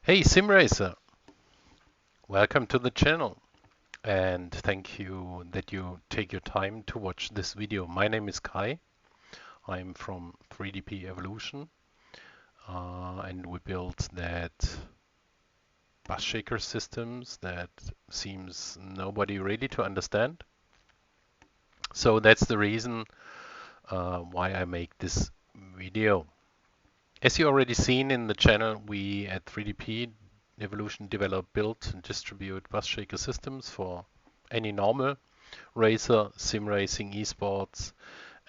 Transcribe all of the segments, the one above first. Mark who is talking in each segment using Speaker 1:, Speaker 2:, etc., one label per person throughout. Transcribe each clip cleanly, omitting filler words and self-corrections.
Speaker 1: Hey Simracer, welcome to the channel and thank you that you take your time to watch this video. My name is Kai. I'm from 3DP Evolution and we built that Bass-Shaker systems that seems nobody ready to understand. So that's the reason why I make this video. As you already seen in the channel, we at 3DP Evolution develop, build and distribute Bass-Shaker systems for any normal racer, sim racing, esports,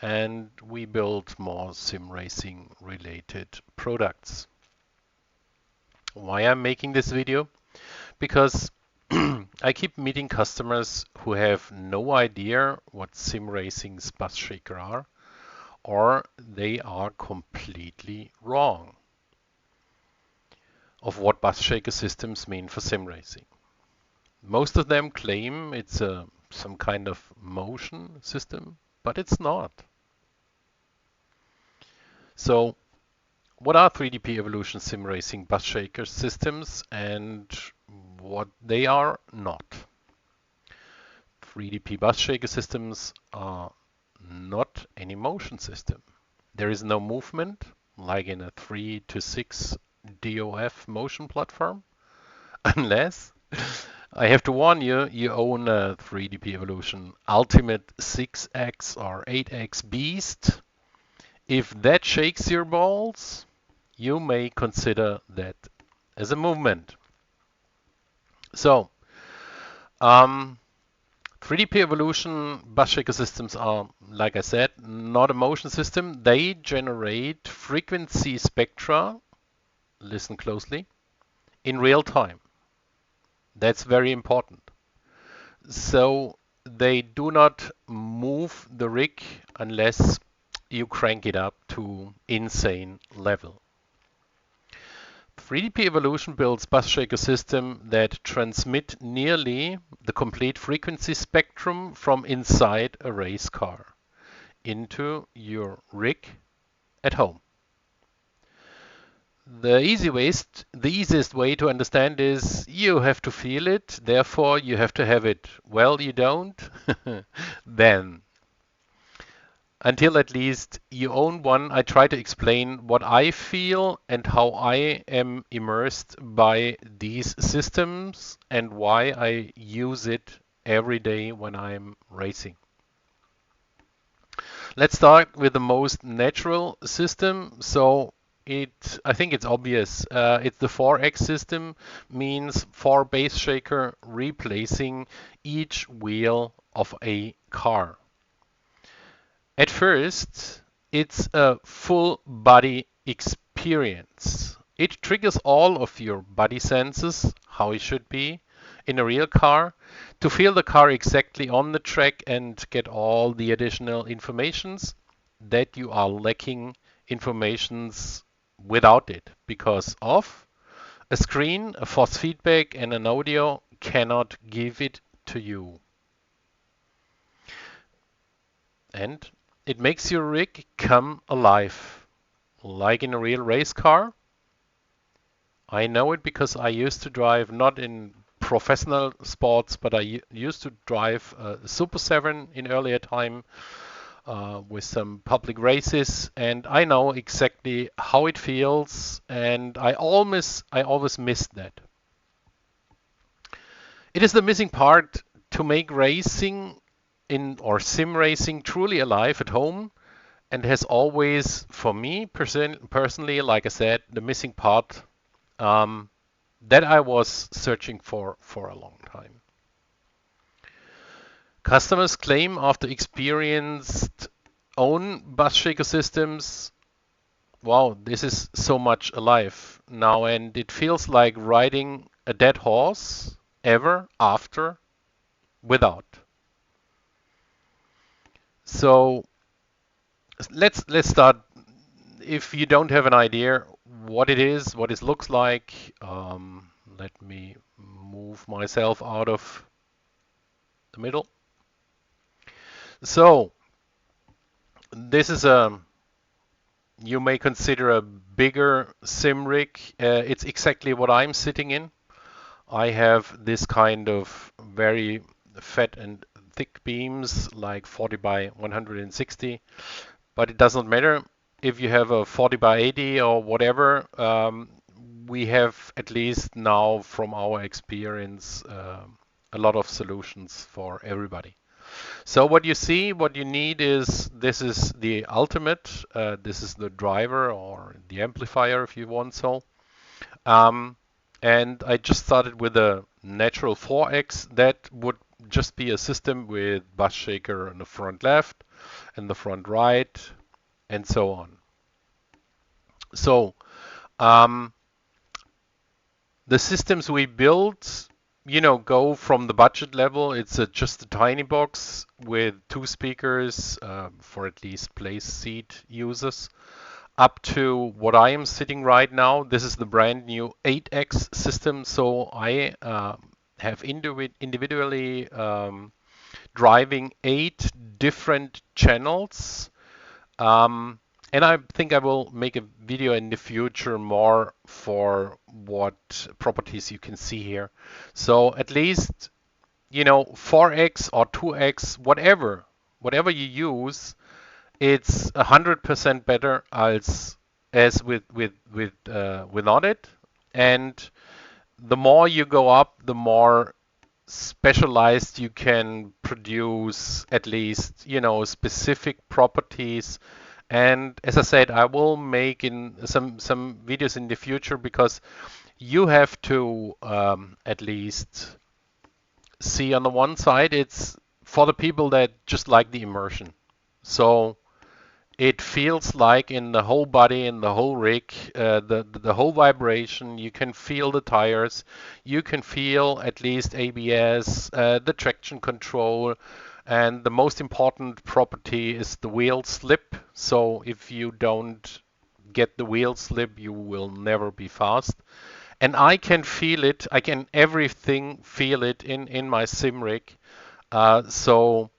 Speaker 1: and we build more sim racing related products. Why I'm making this video? Because I keep meeting customers who have no idea what sim racing's Bass-Shaker are, or they are completely wrong of what Bass-Shaker systems mean for sim racing. Most of them claim it's some kind of motion system, but it's not. So, what are 3DP Evolution sim racing Bass-Shaker systems and what they are not? 3DP Bass-Shaker systems are not any motion system. There is no movement like in a 3 to 6 DOF motion platform, unless I have to warn you, you own a 3DP Evolution Ultimate 6X or 8X Beast. If that shakes your balls, you may consider that as a movement. So, 3DP Evolution Bass-Shaker systems are, like I said, not a motion system. They generate frequency spectra, listen closely, in real time. That's very important. So they do not move the rig unless you crank it up to insane level. 3DP Evolution builds Bass-Shaker system that transmit nearly the complete frequency spectrum from inside a race car into your rig at home. The easiest way to understand is you have to feel it, therefore you have to have it. Well, you don't, then. Until at least you own one, I try to explain what I feel and how I am immersed by these systems and why I use it every day when I'm racing. Let's start with the most natural system. I think it's obvious. It's the 4X system, means 4 Bass-Shaker replacing each wheel of a car. At first, it's a full body experience. It triggers all of your body senses, how it should be in a real car, to feel the car exactly on the track and get all the additional informations that you are lacking informations without it because of a screen, a force feedback, and an audio cannot give it to you. And it makes your rig come alive, like in a real race car. I know it because I used to drive, not in professional sports, but I used to drive Super 7 in earlier time with some public races, and I know exactly how it feels, and I always miss that. It is the missing part to make racing or sim racing truly alive at home, and has always, for me personally, like I said, the missing part that I was searching for a long time. Customers claim after experienced own Bass-Shaker systems, wow, this is so much alive now, and it feels like riding a dead horse ever after without. So let's start. If you don't have an idea what it is, what it looks like, let me move myself out of the middle. So this is a you may consider a bigger sim rig. It's exactly what I'm sitting in. I have this kind of very fat and thick beams, like 40 by 160, but it doesn't matter if you have a 40 by 80 or whatever. We have, at least now from our experience, a lot of solutions for everybody. So what you see, what you need is, this is the ultimate. This is the driver or the amplifier, if you want so. Um, and I just started with a natural 4X. That would just be a system with Bass-Shaker in the front left and the front right, and so on. So um, the systems we built, go from the budget level. It's just a tiny box with 2 speakers for at least place seat users, up to what I am sitting right now. This is the brand new 8X system. So I have individually driving 8 different channels. Um, and I think I will make a video in the future more for what properties you can see here. So at least, 4X or 2X, whatever you use, it's 100% better as without it. And the more you go up, the more specialized you can produce, at least, specific properties. And as I said, I will make in some videos in the future, because you have to at least see, on the one side, it's for the people that just like the immersion. So it feels like in the whole body, in the whole rig, the whole vibration. You can feel the tires, you can feel at least ABS, the traction control, and the most important property is the wheel slip. So if you don't get the wheel slip, you will never be fast. And I can feel it. I can everything feel it in my sim rig. So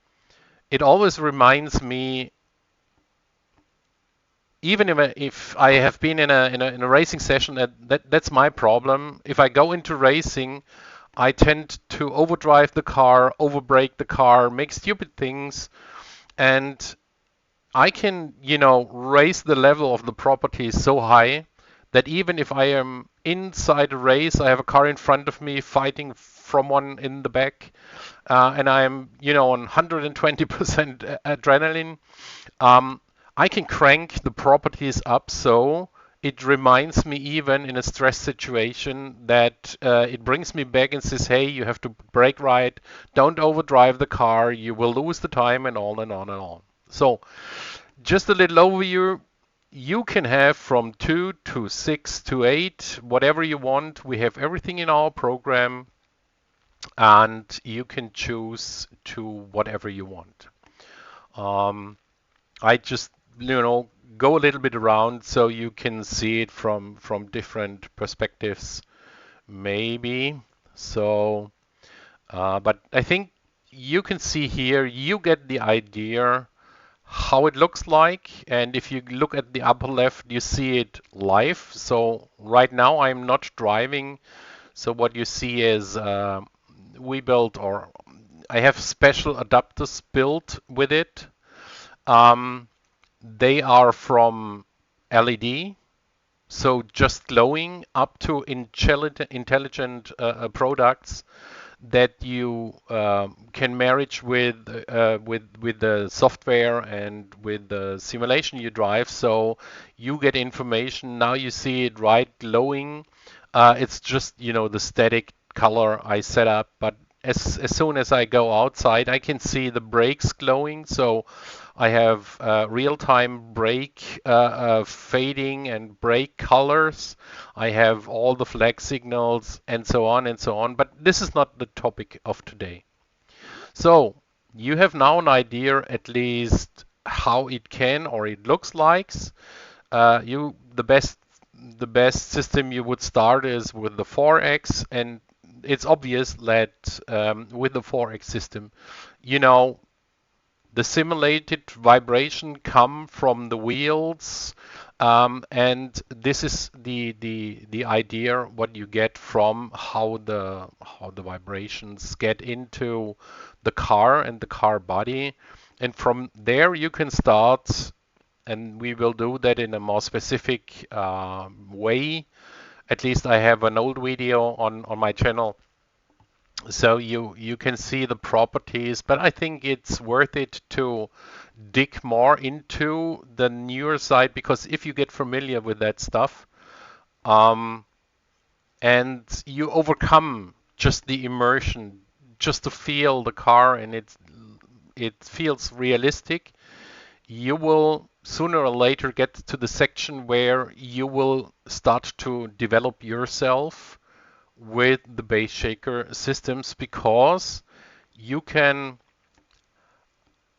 Speaker 1: it always reminds me, even if I have been in a racing session, that's my problem. If I go into racing, I tend to overdrive the car, overbrake the car, make stupid things, and I can, raise the level of the property so high that even if I am inside a race, I have a car in front of me fighting from one in the back, and I'm, on 120% adrenaline. I can crank the properties up so it reminds me, even in a stress situation, that it brings me back and says, hey, you have to brake right, don't overdrive the car, you will lose the time, and on and on and on. So just a little overview. You can have from 2 to 6 to 8, whatever you want. We have everything in our program, and you can choose to whatever you want. I just, go a little bit around so you can see it from different perspectives, maybe. So, but I think you can see here, you get the idea how it looks like. And if you look at the upper left, you see it live. So right now I'm not driving. So what you see is we built, or I have special adapters built with it. They are from LED, so just glowing, up to intelligent products that you can marriage with the software and with the simulation you drive. So you get information. Now you see it right glowing. It's just, the static color I set up, but as soon as I go outside, I can see the brakes glowing. So I have real-time brake fading and brake colors. I have all the flag signals and so on and so on. But this is not the topic of today. So you have now an idea, at least, how it can or it looks like. The best system you would start is with the 4X, and it's obvious that with the 4X system, the simulated vibration come from the wheels, And this is the idea what you get from how the vibrations get into the car and the car body, and from there you can start, and we will do that in a more specific way. At least I have an old video on my channel, so you can see the properties, but I think it's worth it to dig more into the newer side, because if you get familiar with that stuff, um, and you overcome just the immersion, just to feel the car, and it feels realistic, you will sooner or later get to the section where you will start to develop yourself with the Bass-Shaker systems, because you can,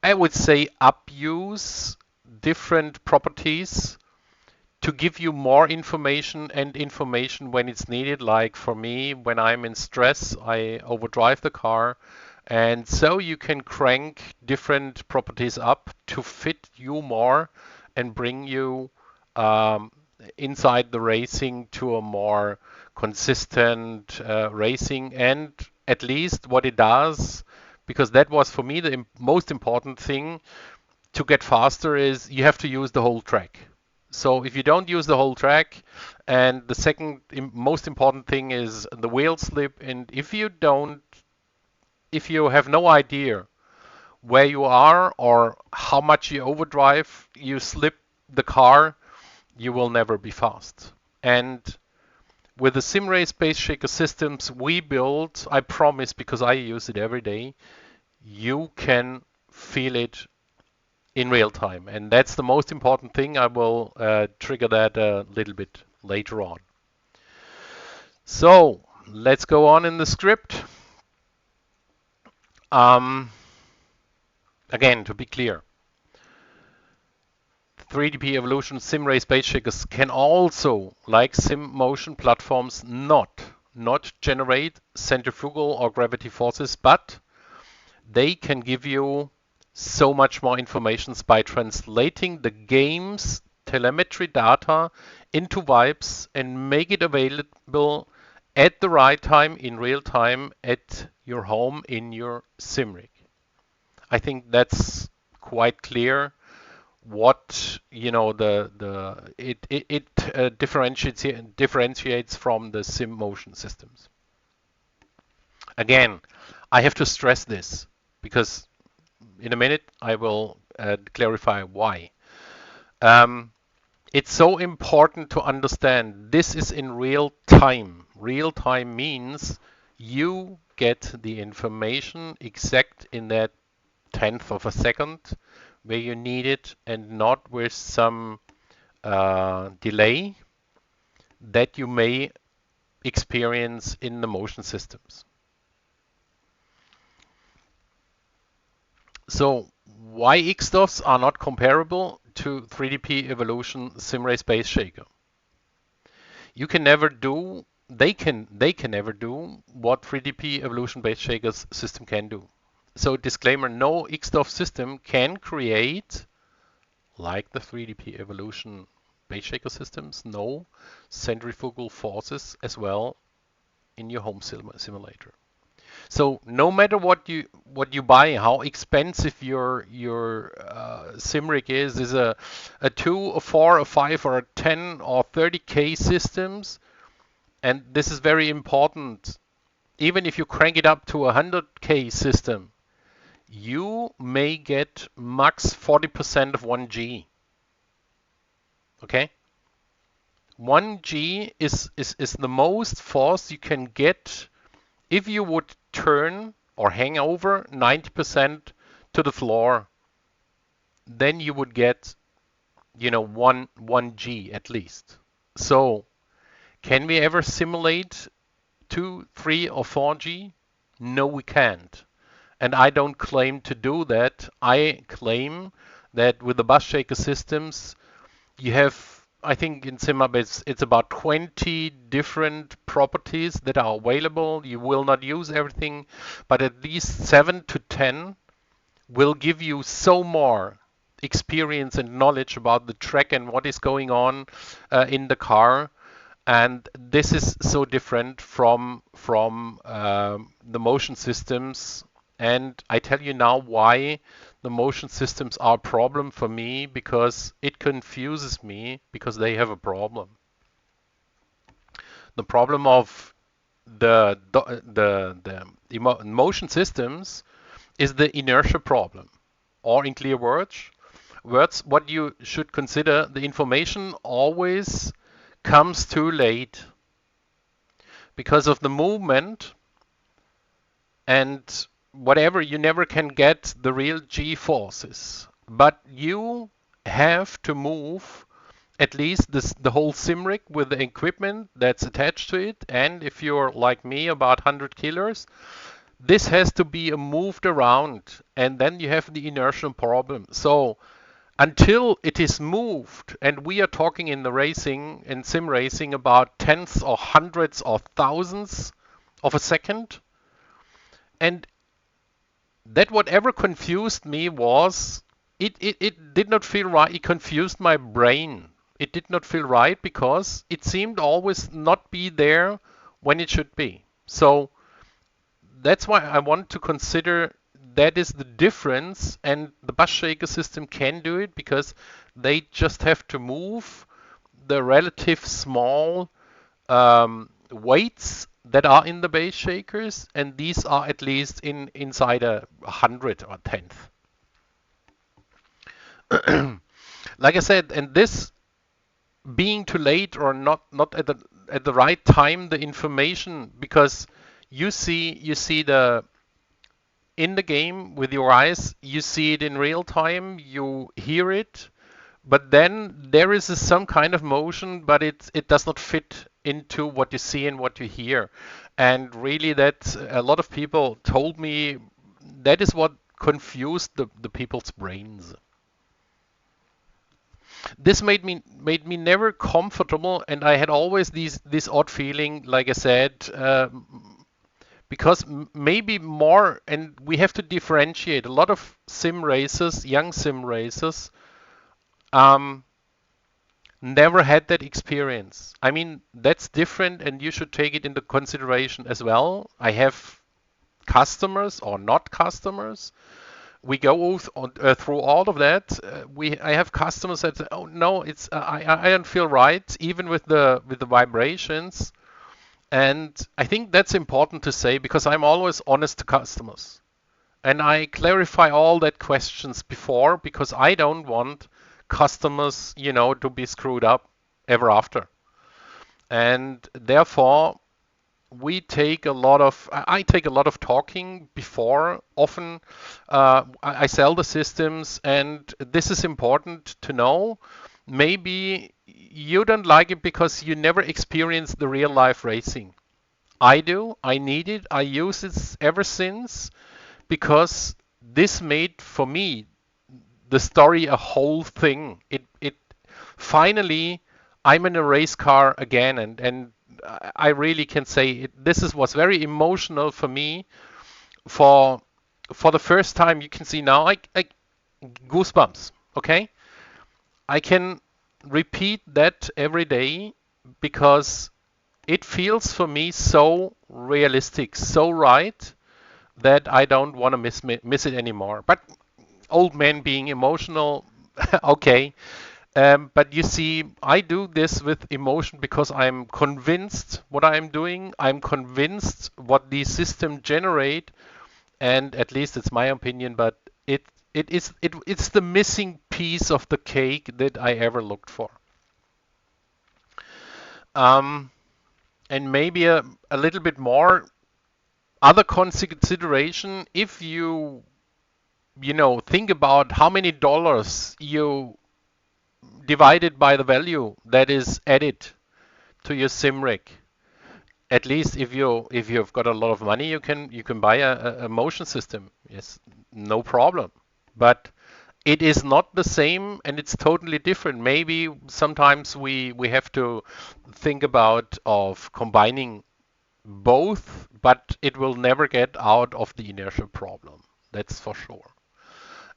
Speaker 1: I would say, abuse different properties to give you more information, and information when it's needed. Like for me, when I'm in stress, I overdrive the car. And so you can crank different properties up to fit you more and bring you um, inside the racing to a more consistent racing. And at least what it does, because that was for me the most important thing to get faster, is you have to use the whole track. So if you don't use the whole track, and the second most important thing is the wheel slip, and if you have no idea where you are or how much you overdrive, you slip the car, you will never be fast. And with the Simrace Bass-Shaker systems we build, I promise, because I use it every day, you can feel it in real time. And that's the most important thing. I will trigger that a little bit later on. So let's go on in the script. Again, to be clear, 3DP Evolution Simrace Bass-Shakers can also, like sim motion platforms, not generate centrifugal or gravity forces, but they can give you so much more information by translating the game's telemetry data into vibes and make it available at the right time, in real time, at your home in your Simrig. I think that's quite clear what it differentiates from the sim motion systems. Again, I have to stress this because in a minute I will clarify why. It's so important to understand this is in real time. Real time means you get the information exact in that tenth of a second where you need it, and not with some delay that you may experience in the motion systems. So why XDOFs are not comparable to 3DP Evolution Simrace Bass-Shaker? You can never do, they can never do what 3DP Evolution Bass-Shaker's system can do. So disclaimer, no XDOF system can create, like the 3DP Evolution Bass-Shaker systems, no centrifugal forces as well in your home simulator. So no matter what you buy, how expensive your Simrig is a 2, a 4, a 5, or a 10 or 30K systems, and this is very important. Even if you crank it up to a 100K system, you may get max 40% of 1G. Okay? 1G is the most force you can get if you would turn or hang over 90% to the floor. Then you would get, 1G at least. So, can we ever simulate 2, 3, or 4G? No, we can't. And I don't claim to do that. I claim that with the Bass-Shaker systems, you have, I think in Simracing it's about 20 different properties that are available. You will not use everything, but at least 7 to 10 will give you so more experience and knowledge about the track and what is going on in the car. And this is so different from the motion systems. And I tell you now why the motion systems are a problem for me, because it confuses me because they have a problem. The problem of the motion systems is the inertia problem, or in clear words, what you should consider: the information always comes too late because of the movement, and whatever, you never can get the real G forces, but you have to move at least the whole Simric with the equipment that's attached to it. And if you're like me, about 100 kilos, this has to be moved around, and then you have the inertial problem. So until it is moved, and we are talking in the racing, in sim racing, about tenths or hundreds or thousands of a second. And that whatever confused me was, it did not feel right. It confused my brain. It did not feel right because it seemed always not be there when it should be. So that's why I want to consider that is the difference, and the Bass-Shaker system can do it because they just have to move the relative small weights that are in the Bass-Shakers, and these are at least inside a 100 or tenth. Like I said, and this being too late or not at the right time, the information, because you see the in the game with your eyes, you see it in real time, you hear it, but then there is some kind of motion, but it does not fit into what you see and what you hear. And really, that a lot of people told me that is what confused the people's brains. This made me never comfortable, and I had always this odd feeling, like I said, because maybe more, and we have to differentiate. A lot of sim racers, young sim racers, never had that experience. I mean, that's different, and you should take it into consideration as well. I have customers or not customers. We go through all of that. I have customers that say, "Oh no, it's I don't feel right," even with the vibrations. And I think that's important to say because I'm always honest to customers. And I clarify all that questions before because I don't want customers, to be screwed up ever after. And therefore, I take a lot of talking before. Often, I sell the systems, and this is important to know. Maybe you don't like it because you never experienced the real life racing. I do. I need it. I use it ever since because this made for me the story a whole thing. It finally, I'm in a race car again, and I really can say was very emotional for me. For the first time, you can see now, I goosebumps. Okay, I can repeat that every day because it feels for me so realistic, so right, that I don't want to miss it anymore. But old man being emotional, okay. But you see, I do this with emotion because I'm convinced what I'm doing. I'm convinced what these systems generate, and at least it's my opinion. But it's the missing piece of the cake that I ever looked for. Um, and maybe a little bit more other consideration. If you think about how many dollars you divided by the value that is added to your Simric. At least if you've got a lot of money, you can buy a motion system. Yes, no problem. But it is not the same, and it's totally different. Maybe sometimes we have to think about of combining both, but it will never get out of the inertial problem. That's for sure.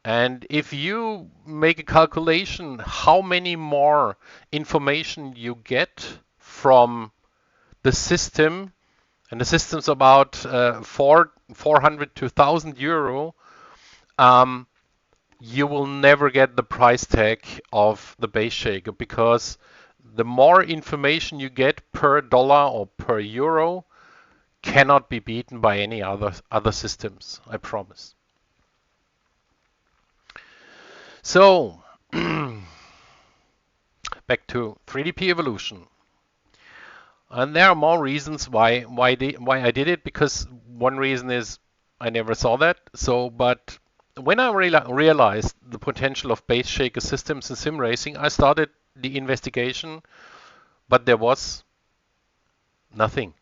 Speaker 1: And if you make a calculation how many more information you get from the system, and the system's about 400 to 1,000 euro, um, you will never get the price tag of the Bass-Shaker, because the more information you get per dollar or per euro cannot be beaten by any other systems, I promise. So back to 3DP evolution. And there are more reasons why I did it, because one reason is I never saw that. So, but when I realized the potential of Bass-Shaker systems in sim racing, I started the investigation, but there was nothing.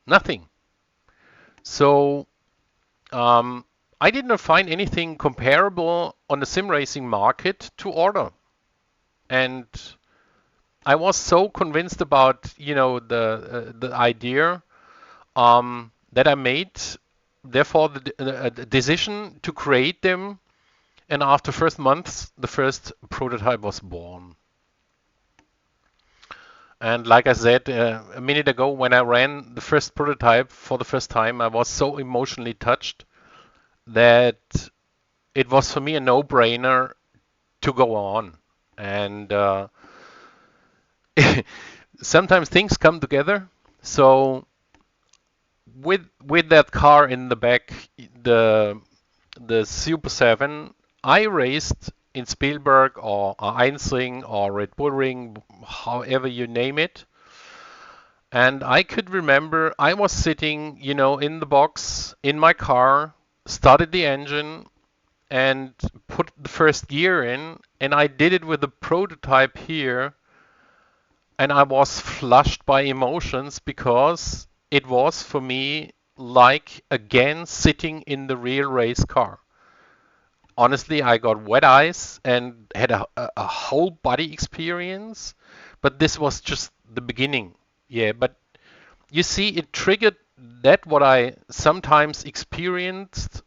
Speaker 1: Nothing. So I did not find anything comparable on the sim racing market to order. And I was so convinced about, the idea, that I made, therefore, the decision to create them. And after first months, the first prototype was born. And like I said a minute ago, when I ran the first prototype for the first time, I was so emotionally touched that it was for me a no-brainer to go on. And sometimes things come together. So with that car in the back, the Super 7, I raced in Spielberg or Einsing or Red Bull Ring, however you name it. And I could remember I was sitting, in the box in my car, started the engine, and put the first gear in, and I did it with the prototype here, and I was flushed by emotions, because it was for me like again sitting in the real race car. Honestly, I got wet eyes and had a whole body experience, but this was just the beginning. Yeah, but you see, it triggered that what I sometimes experienced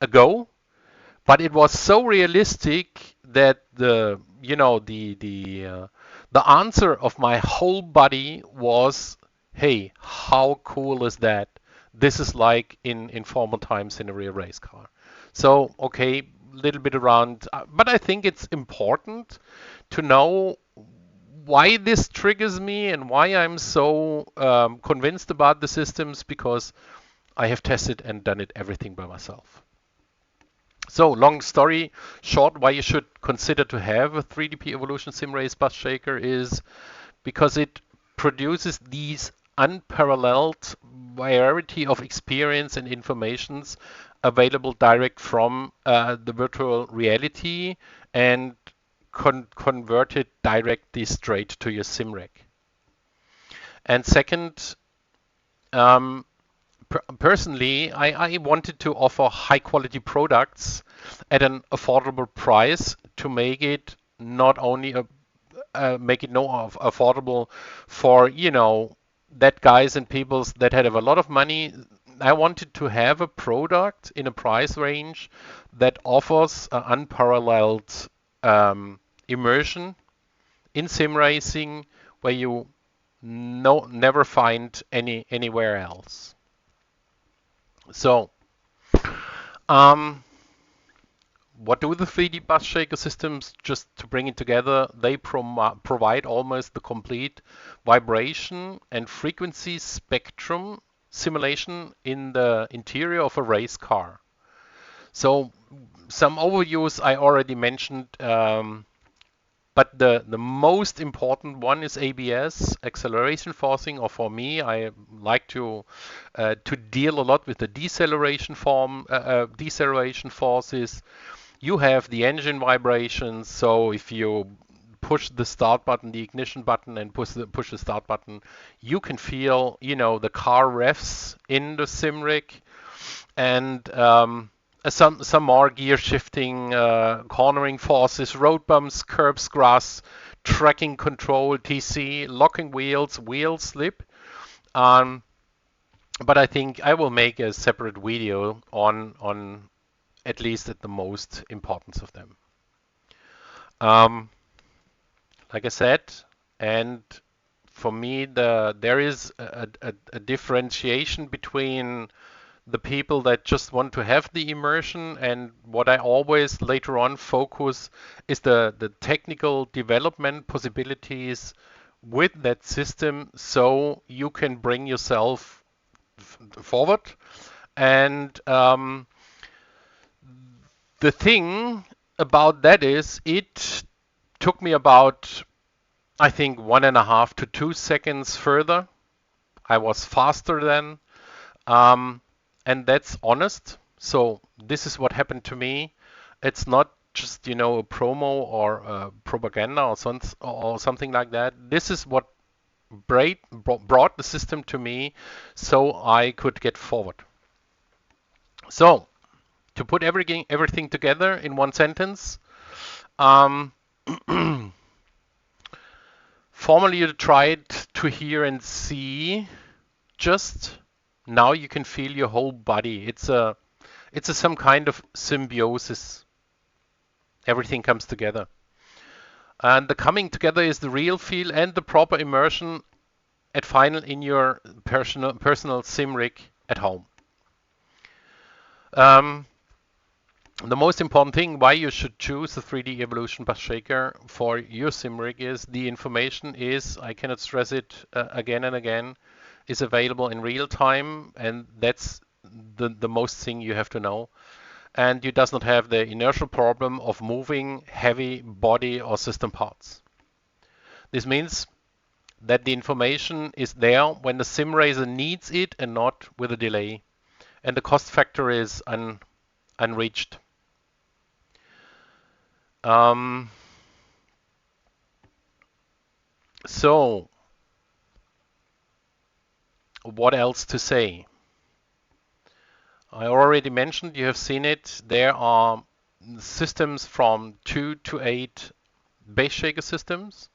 Speaker 1: ago, but it was so realistic that the answer of my whole body was, hey, how cool is that? This is like in formal times in a real race car. So okay, little bit around, but I think it's important to know why this triggers me and why I'm so convinced about the systems, because I have tested and done it everything by myself. So, long story short, why you should consider to have a 3DP Evolution Simrace Bass-Shaker is because it produces these unparalleled variety of experience and informations available direct from the virtual reality, and converted directly straight to your sim rack. And second, um, personally, I wanted to offer high quality products at an affordable price to make it not only make it no affordable for that guys and peoples that have a lot of money. I wanted to have a product in a price range that offers unparalleled immersion in sim racing, where you never find anywhere else. So, um, what do the 3D Bass-Shaker systems? Just to bring it together, they provide almost the complete vibration and frequency spectrum simulation in the interior of a race car. So, some overviews I already mentioned, but the most important one is ABS, acceleration forcing, or for me, I like to deal a lot with the deceleration forces. You have the engine vibrations, so if you push the start button, the ignition button, and push the start button, you can feel, the car revs in the sim rig. And some more gear shifting, cornering forces, road bumps, curbs, grass, tracking control, TC, locking wheels, wheel slip. Um, but I think I will make a separate video on at least at the most importance of them. Um, like I said, and for me, there is a differentiation between the people that just want to have the immersion, and what I always later on focus is the technical development possibilities with that system, so you can bring yourself forward. And the thing about that is, it took me about, I think, 1.5 to 2 seconds further. I was faster then. And that's honest. So this is what happened to me. It's not just, a promo or propaganda or something like that. This is what brought the system to me, so I could get forward. So to put everything together in one sentence, um, formerly you tried to hear and see. Just now you can feel your whole body. It's some kind of symbiosis. Everything comes together. And the coming together is the real feel and the proper immersion at final in your personal Simric at home. The most important thing why you should choose the 3D Evolution Bass-Shaker for your Simric is the information is, I cannot stress it again and again, is available in real time, and that's the most thing you have to know. And you does not have the inertial problem of moving heavy body or system parts. This means that the information is there when the Simracer needs it and not with a delay. And the cost factor is unreached. So, what else to say? I already mentioned, you have seen it, there are systems from 2 to 8 Bass-Shaker systems.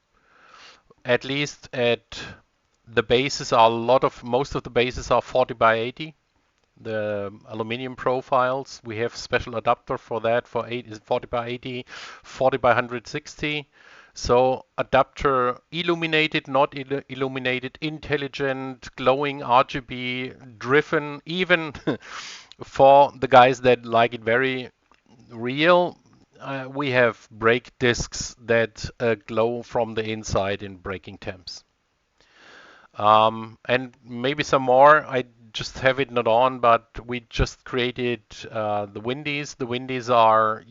Speaker 1: At least at the bases are most of the bases are 40 by 80. The aluminium profiles, we have special adapter for that for 40 by 80, 40 by 160. So adapter illuminated, not illuminated, intelligent, glowing RGB, driven, even for the guys that like it very real. We have brake discs that glow from the inside in braking temps. And maybe some more. I just have it not on, but we just created the Windies. The Windies are,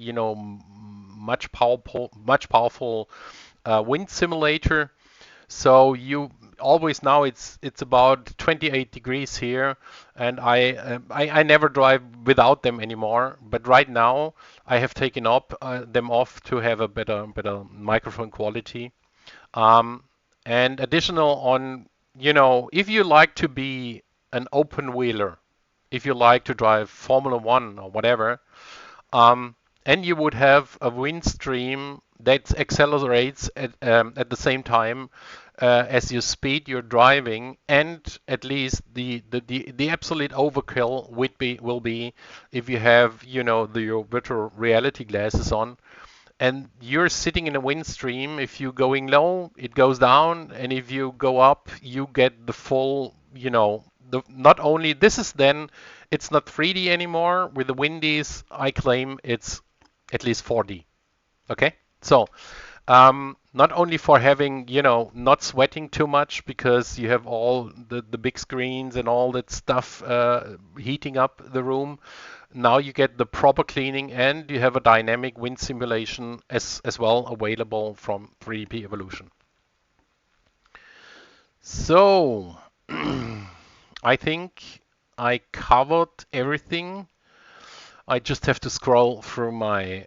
Speaker 1: much powerful wind simulator. So you always now it's about 28 degrees here, and I never drive without them anymore. But right now I have taken them off to have a better microphone quality. And additional on, if you like to be an open wheeler, if you like to drive Formula One or whatever, and you would have a wind stream that accelerates at the same time as your speed you're driving, and at least the absolute overkill will be if you have your virtual reality glasses on and you're sitting in a wind stream. If you're going low, it goes down, and if you go up, you get the full, not only this is then, it's not 3D anymore. With the Windies, I claim it's at least 4D. Okay, so not only for having, not sweating too much because you have all the big screens and all that stuff heating up the room. Now you get the proper cleaning, and you have a dynamic wind simulation as well available from 3D Evolution. So I think I covered everything. I just have to scroll through my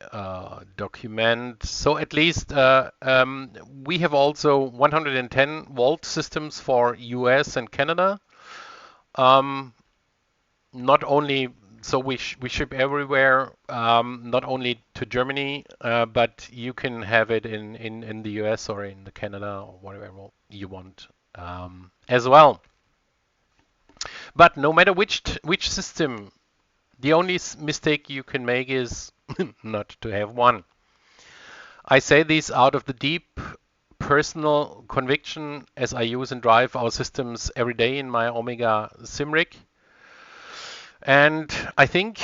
Speaker 1: document. So at least we have also 110 volt systems for US and Canada. Not only, so we ship everywhere, not only to Germany, but you can have it in the US or in the Canada or whatever you want as well. But no matter which system The only mistake you can make is not to have one. I say this out of the deep personal conviction as I use and drive our systems every day in my Omega Simric. And I think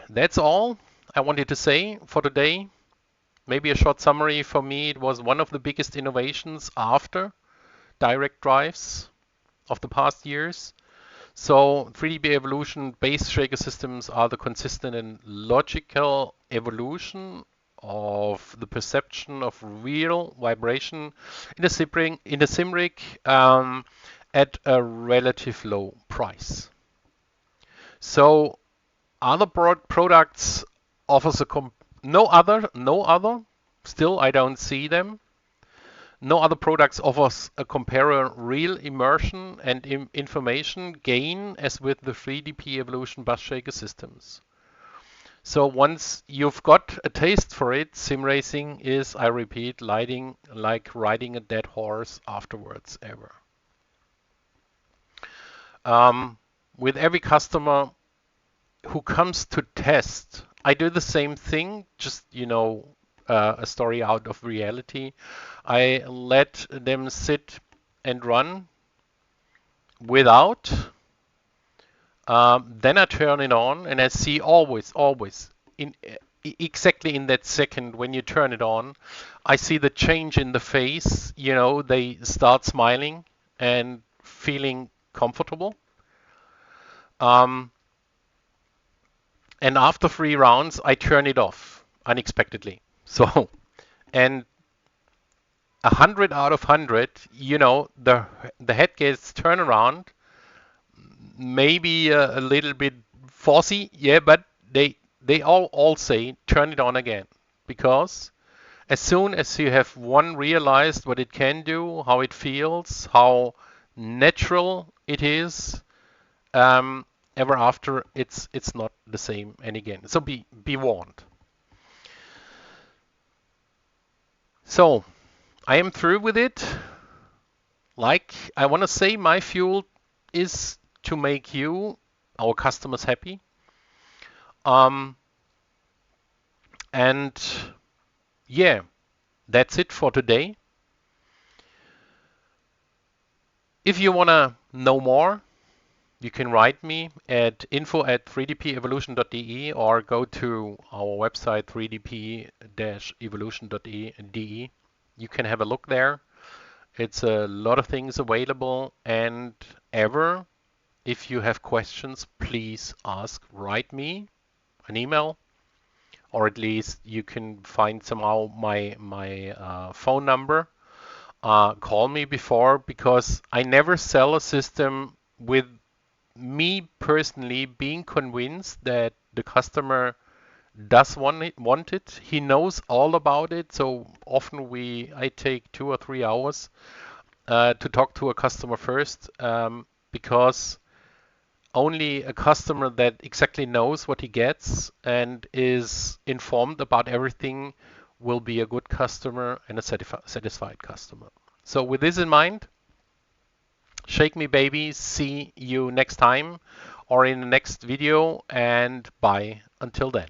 Speaker 1: that's all I wanted to say for today. Maybe a short summary for me. It was one of the biggest innovations after direct drives of the past years. So 3D evolution Bass-Shaker systems are the consistent and logical evolution of the perception of real vibration in the Simric at a relative low price. So other products offers a no other. Still, I don't see them. No other products offers a compare real immersion and information gain as with the 3DP evolution Bass-Shaker systems. So once you've got a taste for it, Simracing is, I repeat, like riding a dead horse afterwards ever. With every customer who comes to test, I do the same thing, just, a story out of reality. I let them sit and run without. Then I turn it on and I see always, exactly in that second when you turn it on, I see the change in the face. They start smiling and feeling comfortable. And after 3 rounds, I turn it off unexpectedly. So, and 100 out of 100, the head gets turned around, maybe a little bit fussy, yeah, but they all say turn it on again, because as soon as you have one realized what it can do, how it feels, how natural it is, ever after it's not the same and again. So be warned. So I am through with it. Like I want to say, my fuel is to make you, our customers, happy. And yeah, that's it for today. If you want to know more, you can write me at info@3dpevolution.de or go to our website 3dp-evolution.de. You can have a look there. It's a lot of things available, and if you have questions, please write me an email, or at least you can find somehow my phone number. Call me before, because I never sell a system with me personally being convinced that the customer does want it. He knows all about it. So often I take 2 or 3 hours to talk to a customer first, because only a customer that exactly knows what he gets and is informed about everything will be a good customer and a satisfied customer. So with this in mind, shake me baby, see you next time or in the next video, and bye until then.